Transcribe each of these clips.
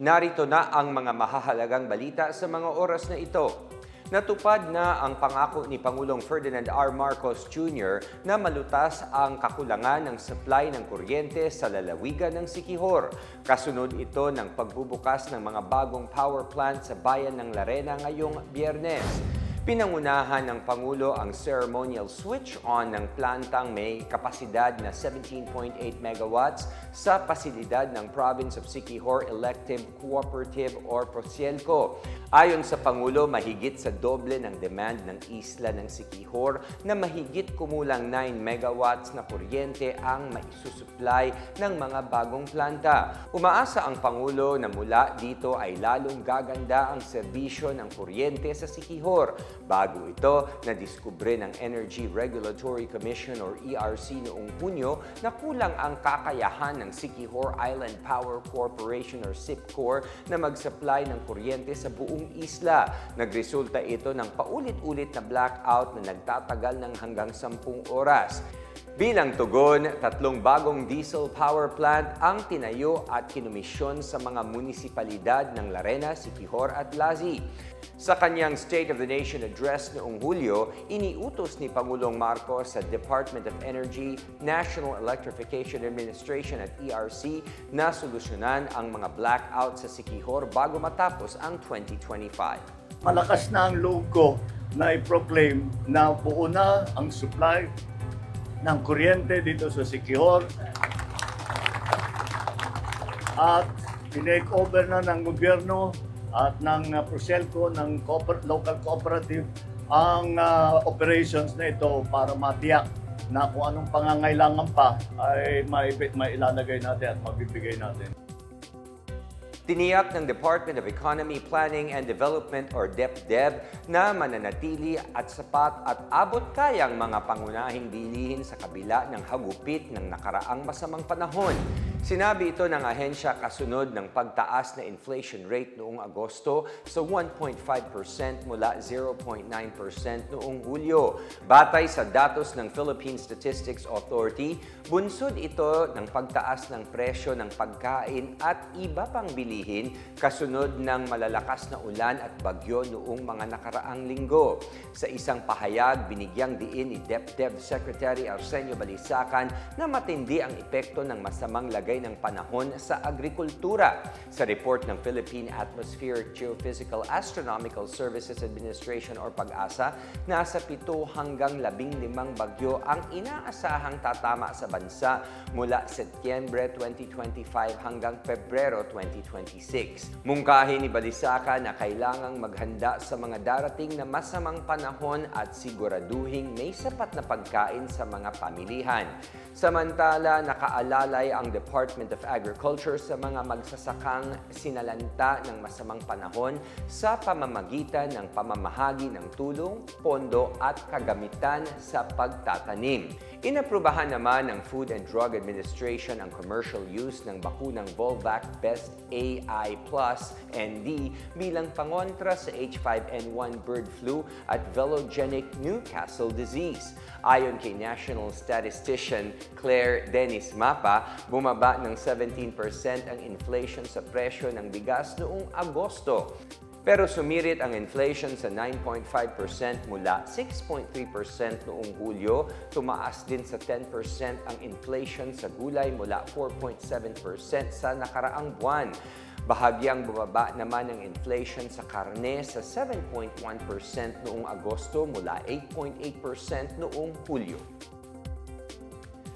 Narito na ang mga mahahalagang balita sa mga oras na ito. Natupad na ang pangako ni Pangulong Ferdinand R. Marcos Jr. na malutas ang kakulangan ng supply ng kuryente sa lalawigan ng Siquijor. Kasunod ito ng pagbubukas ng mga bagong power plant sa bayan ng Larena ngayong Biyernes. Pinangunahan ng Pangulo ang ceremonial switch-on ng plantang may kapasidad na 17.8 megawatts sa pasilidad ng Province of Siquijor Elective Cooperative or PROSIELCO. Ayon sa Pangulo, mahigit sa doble ng demand ng isla ng Siquijor na mahigit kumulang 9 megawatts na kuryente ang maisusupply ng mga bagong planta. Umaasa ang Pangulo na mula dito ay lalong gaganda ang serbisyo ng kuryente sa Siquijor. Bago ito, nadiskubre ng Energy Regulatory Commission or ERC noong Hunyo na kulang ang kakayahan ng Siquijor Island Power Corporation or SIPCOR na mag-supply ng kuryente sa buong isla. Nagresulta ito ng paulit-ulit na blackout na nagtatagal ng hanggang 10 oras. Bilang tugon, 3 bagong diesel power plant ang tinayo at kinomisyon sa mga munisipalidad ng Larena, Siquijor at Lazi. Sa kanyang State of the Nation address noong Hulyo, iniutos ni Pangulong Marcos sa Department of Energy, National Electrification Administration at ERC na solusyonan ang mga blackout sa Siquijor bago matapos ang 2025. Malakas na ang loob ko na i-proclaim na buo na ang supply ng kuryente dito sa Siquijor at tinake over na ng gobyerno at ng PROSIELCO, ng local cooperative, ang operations na ito para matiyak na kung anong pangangailangan pa ay mailalagay natin at mabibigay natin. Tiniyak ng Department of Economy, Planning and Development or DepDev na mananatili at sapat at abot-kayang mga pangunahing bilihin sa kabila ng hagupit ng nakaraang masamang panahon. Sinabi ito ng ahensya kasunod ng pagtaas na inflation rate noong Agosto sa 1.5% mula 0.9% noong Hulyo. Batay sa datos ng Philippine Statistics Authority, bunsod ito ng pagtaas ng presyo ng pagkain at iba pang bilihin kasunod ng malalakas na ulan at bagyo noong mga nakaraang linggo. Sa isang pahayag, binigyang diin ni DepDev Secretary Arsenio Balisacan na matindi ang epekto ng masamang lagay ng panahon sa agrikultura. Sa report ng Philippine Atmospheric Geophysical Astronomical Services Administration or PAGASA, nasa 7 hanggang 15 bagyo ang inaasahang tatama sa bansa mula Setyembre 2025 hanggang Pebrero 2026. Mungkahi ni Balisacan na kailangang maghanda sa mga darating na masamang panahon at siguraduhing may sapat na pagkain sa mga pamilihan. Samantala, nakaalalay ang Department of Agriculture sa mga magsasakang sinalanta ng masamang panahon sa pamamagitan ng pamamahagi ng tulong, pondo at kagamitan sa pagtatanim. Inaprubahan naman ng Food and Drug Administration ang commercial use ng bakunang Volvac Best AI Plus ND bilang pangontra sa H5N1 bird flu at velogenic Newcastle disease. Ayon kay National Statistician Claire Dennis Mapa, bumaba ng 17% ang inflation sa presyo ng bigas noong Agosto. Pero sumirit ang inflation sa 9.5% mula 6.3% noong Hulyo. Tumaas din sa 10% ang inflation sa gulay mula 4.7% sa nakaraang buwan. Bahagyang bumaba naman ang inflation sa karne sa 7.1% noong Agosto mula 8.8% noong Hulyo.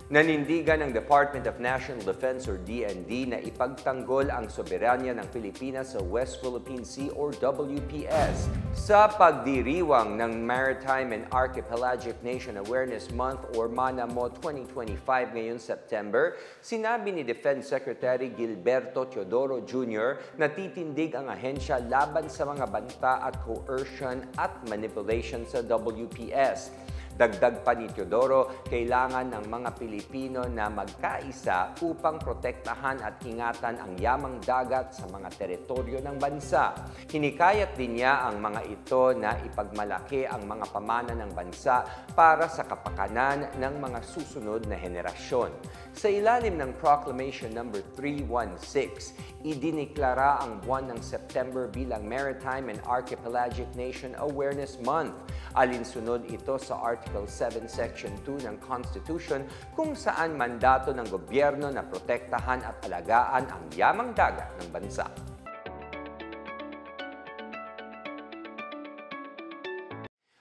Nanindigan ng Department of National Defense or DND na ipagtanggol ang soberanya ng Pilipinas sa West Philippine Sea or WPS. Sa pagdiriwang ng Maritime and Archipelagic Nation Awareness Month or MANAMO 2025 ngayong September, sinabi ni Defense Secretary Gilberto Teodoro Jr. na titindig ang ahensya laban sa mga banta at coercion at manipulation sa WPS. Dagdag pa ni Teodoro, kailangan ng mga Pilipino na magkaisa upang protektahan at ingatan ang yamang dagat sa mga teritoryo ng bansa. Hinikayat din niya ang mga ito na ipagmalaki ang mga pamana ng bansa para sa kapakanan ng mga susunod na henerasyon. Sa ilalim ng Proclamation No. 316, idiniklara ang buwan ng September bilang Maritime and Archipelagic Nation Awareness Month. Alinsunod ito sa Article 7, Section 2 ng Constitution kung saan mandato ng gobyerno na protektahan at alagaan ang yamang dagat ng bansa.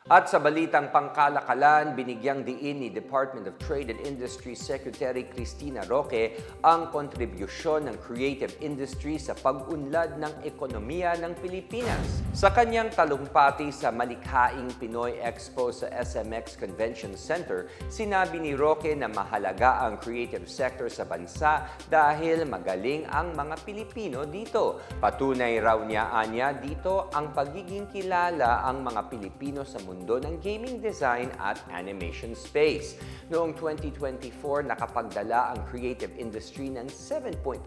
At sa balitang pangkalakalan, binigyang diin ni Department of Trade and Industry Secretary Cristina Roque ang kontribusyon ng creative industry sa pag-unlad ng ekonomiya ng Pilipinas. Sa kanyang talumpati sa Malikhaing Pinoy Expo sa SMX Convention Center, sinabi ni Roque na mahalaga ang creative sector sa bansa dahil magaling ang mga Pilipino dito. Patunay raw niya anya dito ang pagiging kilala ang mga Pilipino sa mundo ng gaming design at animation space. Noong 2024, nakapagdala ang creative industry ng 7.3%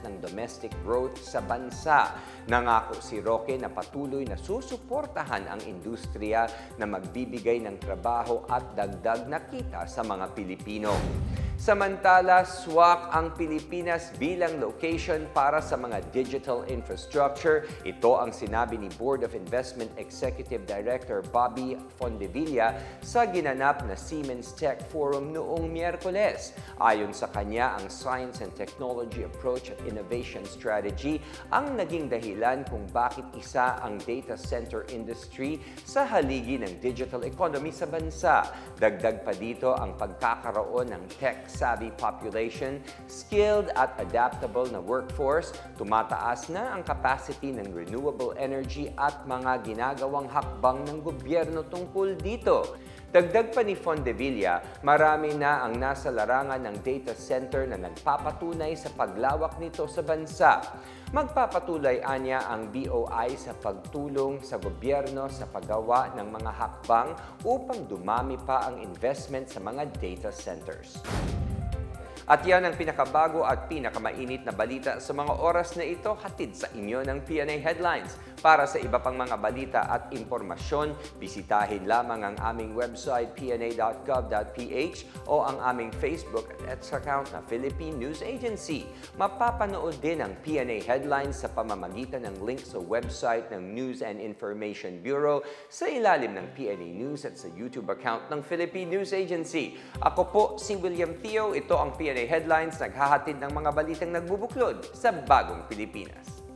ng domestic growth sa bansa. Nangako si Roque na patuloy na susuportahan ang industriya na magbibigay ng trabaho at dagdag na kita sa mga Pilipino. Samantala, swak ang Pilipinas bilang location para sa mga digital infrastructure. Ito ang sinabi ni Board of Investment Executive Director Bobby Fondevilla sa ginanap na Siemens Tech Forum noong Miyerkules. Ayon sa kanya, ang Science and Technology Approach at Innovation Strategy ang naging dahilan kung bakit isa ang data center industry sa haligi ng digital economy sa bansa. Dagdag pa dito ang pagkakaroon ng tech-savvy population, skilled at adaptable na workforce, tumataas na ang capacity ng renewable energy at mga ginagawang hakbang ng gobyerno tungkol dito. Dagdag pa ni Fondevilla, marami na ang nasa larangan ng data center na nagpapatunay sa paglawak nito sa bansa. Magpapatuloy anya ang BOI sa pagtulong sa gobyerno sa paggawa ng mga hakbang upang dumami pa ang investment sa mga data centers. At yan ang pinakabago at pinakamainit na balita sa mga oras na ito, hatid sa inyo ng PNA Headlines. Para sa iba pang mga balita at impormasyon, bisitahin lamang ang aming website pna.gov.ph o ang aming Facebook at account na Philippine News Agency. Mapapanood din ang PNA Headlines sa pamamagitan ng link sa website ng News and Information Bureau sa ilalim ng PNA News at sa YouTube account ng Philippine News Agency. Ako po si William Theo, ito ang PNA Headlines, naghahatid ng mga balitang nagbubuklod sa bagong Pilipinas.